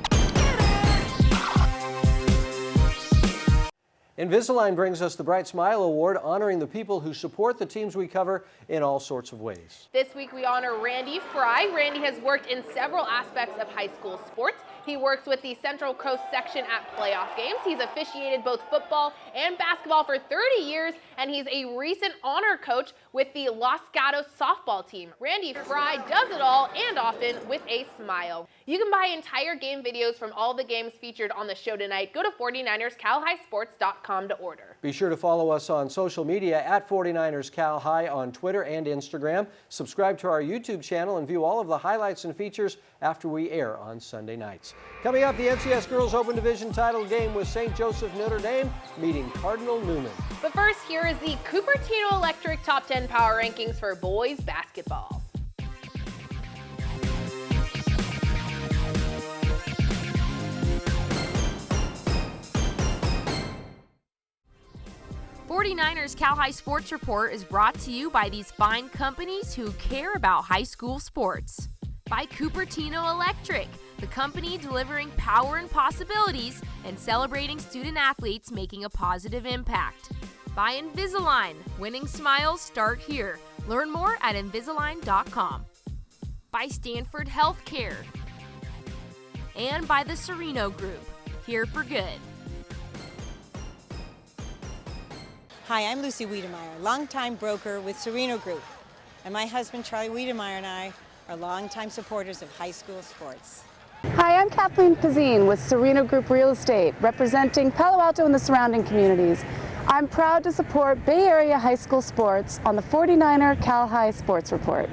Invisalign brings us the Bright Smile Award, honoring the people who support the teams we cover in all sorts of ways. This week we honor Randy Fry. Randy has worked in several aspects of high school sports. He works with the Central Coast section at playoff games. He's officiated both football and basketball for 30 years, and he's a recent honor coach with the Los Gatos softball team. Randy Fry does it all, and often with a smile. You can buy entire game videos from all the games featured on the show tonight. Go to 49erscalhighsports.com to order. Be sure to follow us on social media at 49ers Cal High on Twitter and Instagram. Subscribe to our YouTube channel and view all of the highlights and features after we air on Sunday nights. Coming up, the NCS Girls Open Division title game with St. Joseph Notre Dame meeting Cardinal Newman. But first, here is the Cupertino Electric Top 10 Power Rankings for boys basketball. '49ers Cal High Sports Report is brought to you by these fine companies who care about high school sports. By Cupertino Electric, the company delivering power and possibilities and celebrating student athletes making a positive impact. By Invisalign, winning smiles start here. Learn more at Invisalign.com. By Stanford Healthcare. And by the Sereno Group, here for good. Hi, I'm Lucy Wiedemeyer, longtime broker with Sereno Group. And my husband, Charlie Wiedemeyer, and I are longtime supporters of high school sports. Hi, I'm Kathleen Pazine with Sereno Group Real Estate, representing Palo Alto and the surrounding communities. I'm proud to support Bay Area high school sports on the 49er Cal High Sports Report.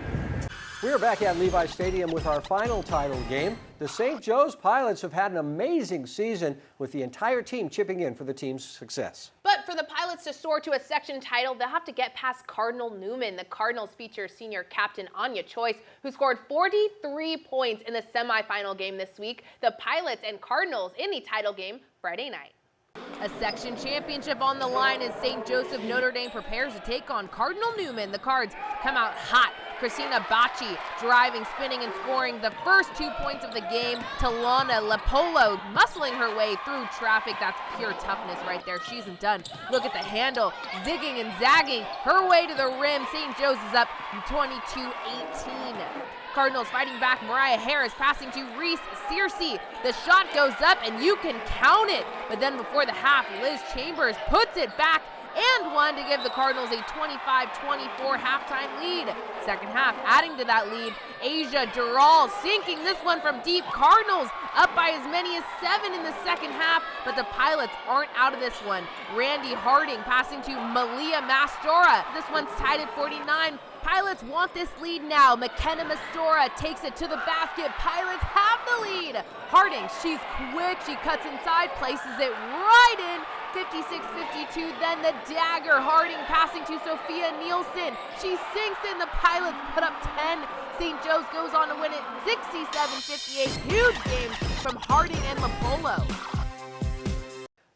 We're back at Levi Stadium with our final title game. The St. Joe's Pilots have had an amazing season with the entire team chipping in for the team's success. But for the Pilots to soar to a section title, they'll have to get past Cardinal Newman. The Cardinals feature senior captain Anya Choice, who scored 43 points in the semifinal game this week. The Pilots and Cardinals in the title game Friday night. A section championship on the line as St. Joseph Notre Dame prepares to take on Cardinal Newman. The Cards come out hot. Christina Bacci driving, spinning, and scoring the first 2 points of the game. Talana Lepolo muscling her way through traffic. That's pure toughness right there. She isn't done. Look at the handle, zigging and zagging her way to the rim. St. Joe's is up 22-18. Cardinals fighting back. Mariah Harris passing to Reese Searcy. The shot goes up and you can count it. But then before the half, Liz Chambers puts it back and one to give the Cardinals a 25-24 halftime lead. Second half, adding to that lead, Asia Dural sinking this one from deep. Cardinals up by as many as 7 in the second half, but the Pilots aren't out of this one. Randy Harding passing to Malia Mastora. This one's tied at 49. Pilots want this lead now. McKenna Mastora takes it to the basket. Pilots have the lead. Harding, she's quick. She cuts inside, places it right in. 56-52, then the dagger. Harding passing to Sophia Nielsen. She sinks in. The Pilots put up 10. St. Joe's goes on to win it 67-58. Huge game from Harding and Lapolo.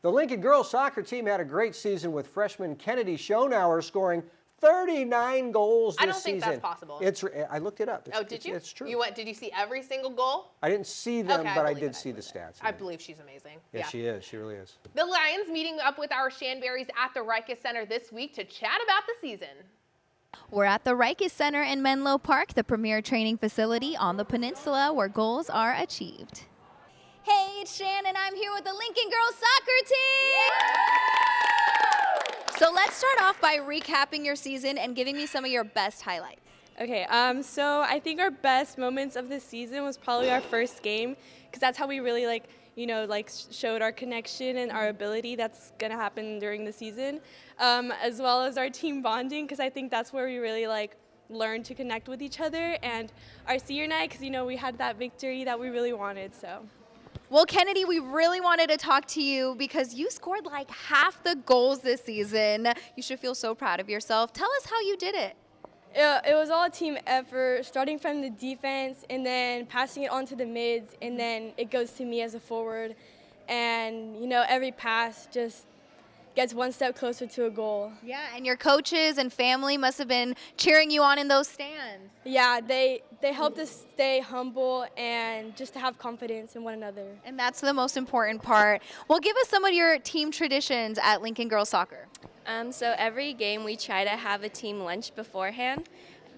The Lincoln girls soccer team had a great season with freshman Kennedy Schonauer scoring 39 goals this season. I don't think that's possible. I looked it up. Did you? It's true. Did you see every single goal? I didn't see them, but I did see the stats. I believe she's amazing. Yeah, she is. She really is. The Lions meeting up with our Shanberries at the Rikus Center this week to chat about the season. We're at the Rikus Center in Menlo Park, the premier training facility on the peninsula where goals are achieved. Hey, it's Shannon. I'm here with the Lincoln girls soccer team. So let's start off by recapping your season and giving me some of your best highlights. Okay, so I think our best moments of the season was probably our first game, because that's how we really showed our connection and our ability that's going to happen during the season, as well as our team bonding, because I think that's where we really learned to connect with each other, and our senior night, because we had that victory that we really wanted. So. Well, Kennedy, we really wanted to talk to you because you scored like half the goals this season. You should feel so proud of yourself. Tell us how you did it. It was all a team effort, starting from the defense and then passing it on to the mids, and then it goes to me as a forward. And, every pass just gets one step closer to a goal. Yeah, and your coaches and family must have been cheering you on in those stands. Yeah, they helped us stay humble and just to have confidence in one another. And that's the most important part. Well, give us some of your team traditions at Lincoln Girls Soccer. So every game we try to have a team lunch beforehand.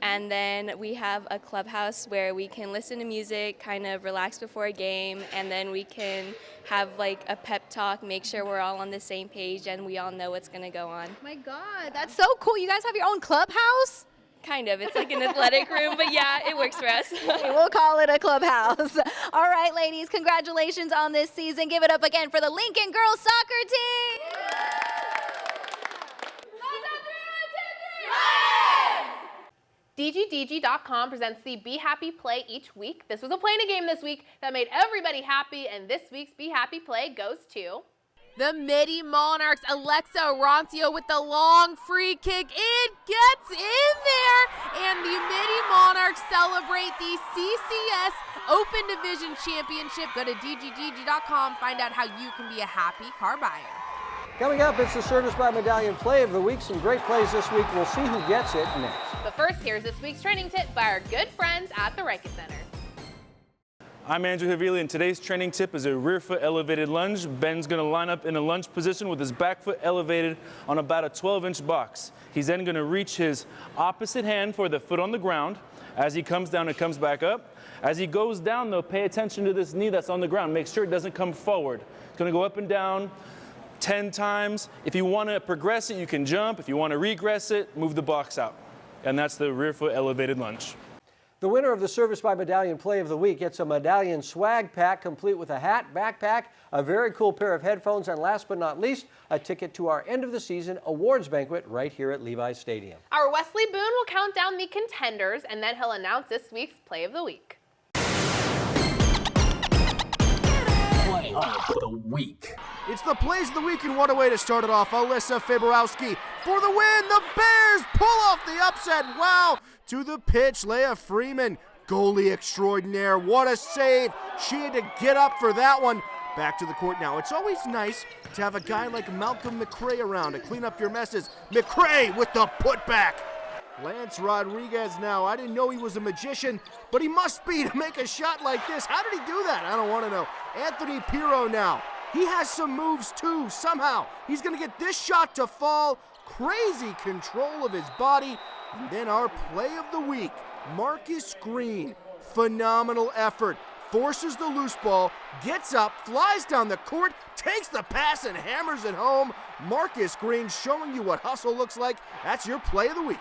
And then we have a clubhouse where we can listen to music, kind of relax before a game, and then we can have like a pep talk, make sure we're all on the same page and we all know what's going to go on. Oh my God, that's so cool. You guys have your own clubhouse? Kind of. It's like an athletic room, but yeah, it works for us. Okay, we'll call it a clubhouse. All right, ladies, congratulations on this season. Give it up again for the Lincoln Girls Soccer team. DGDG.com presents the Be Happy Play each week. This was a Play in a Game this week that made everybody happy, and this week's Be Happy Play goes to the Mitty Monarchs. Alexa Oroncio with the long free kick. It gets in there, and the Mitty Monarchs celebrate the CCS Open Division Championship. Go to DGDG.com, find out how you can be a happy car buyer. Coming up, it's the Service by Medallion Play of the Week. Some great plays this week. We'll see who gets it next. But first, here's this week's training tip by our good friends at the Reicha Center. I'm Andrew Havili, and today's training tip is a rear foot elevated lunge. Ben's going to line up in a lunge position with his back foot elevated on about a 12-inch box. He's then going to reach his opposite hand for the foot on the ground. As he comes down, it comes back up. As he goes down, though, pay attention to this knee that's on the ground. Make sure it doesn't come forward. It's going to go up and down 10 times. If you want to progress it, you can jump. If you want to regress it, move the box out. And that's the rear foot elevated lunge. The winner of the Service by Medallion Play of the Week gets a medallion swag pack complete with a hat, backpack, a very cool pair of headphones, and last but not least, a ticket to our end of the season awards banquet right here at Levi's Stadium. Our Wesley Boone will count down the contenders, and then he'll announce this week's Play of the Week. Play of the Week. It's the Plays of the Week, and what a way to start it off. Alyssa Faborowski for the win. The Bears pull off the upset. Wow. To the pitch, Leah Freeman, goalie extraordinaire. What a save. She had to get up for that one. Back to the court now. It's always nice to have a guy like Malcolm McRae around to clean up your messes. McRae with the putback. Lance Rodriguez now. I didn't know he was a magician, but he must be to make a shot like this. How did he do that? I don't want to know. Anthony Pirro now. He has some moves too, somehow. He's going to get this shot to fall. Crazy control of his body. And then our Play of the Week, Marcus Green. Phenomenal effort. Forces the loose ball, gets up, flies down the court, takes the pass and hammers it home. Marcus Green showing you what hustle looks like. That's your Play of the Week.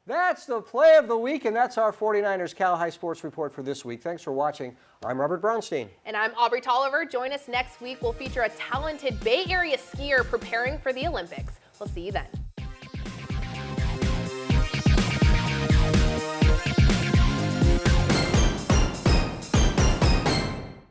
That's the Play of the Week, and that's our 49ers Cal High Sports Report for this week. Thanks for watching. I'm Robert Brownstein. And I'm Aubrey Tolliver. Join us next week. We'll feature a talented Bay Area skier preparing for the Olympics. We'll see you then.